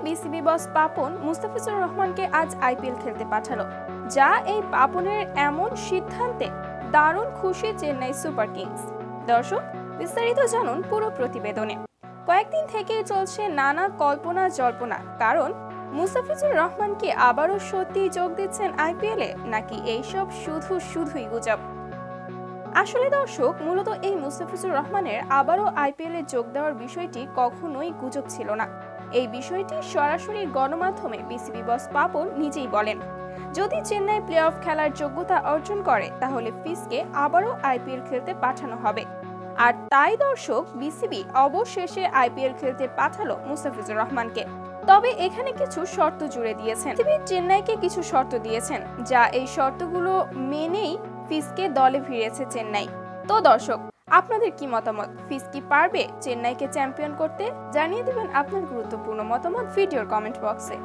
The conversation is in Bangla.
বিসিবি বস পাপন মুস্তাফিজুর রহমানকে আজ আইপিএল খেলতে পাঠালো, যা এই পাপনের এমন সিদ্ধান্তে দারুণ খুশি চেন্নাই সুপার কিংস। দর্শক, বিস্তারিত জানুন পুরো প্রতিবেদনে। কয়েকদিন থেকেই চলছে নানা কল্পনা জল্পনা, কারণ মুস্তাফিজুর রহমান কি আবারও সত্যি যোগ দিচ্ছেন আইপিএলে, নাকি এইসব শুধুই গুজব। আসলে দর্শক, মূলত এই মুস্তাফিজুর রহমানের আবারও আইপিএলে যোগ দেওয়ার বিষয়টি কখনোই গুজব ছিল না। এই বিষয়টি সরাসরি গণমাধ্যমে বিসিবি বস পাপন নিজেই বলেন, যদি চেন্নাই প্লে অফ খেলার যোগ্যতা অর্জন করে তাহলে ফিসকে আবারও আইপিএল খেলতে পাঠানো হবে। আর তাই দর্শক, বিসিবি অবশেষে আইপিএল খেলতে পাঠালো মুস্তাফিজুর রহমানকে। তবে এখানে কিছু শর্ত জুড়ে দিয়েছেন বিসিবি, চেন্নাইকে কিছু শর্ত দিয়েছেন, যা এই শর্তগুলো মেনেই ফিসকে দলে ভিড়িয়েছে চেন্নাই। তো দর্শক, আপনাদের কি মতামত? ফিস কি পারবে চেন্নাইকে চ্যাম্পিয়ন করতে? জানিয়ে দিবেন আপনার গুরুত্বপূর্ণ মতামত ভিডিওর কমেন্ট বক্সে।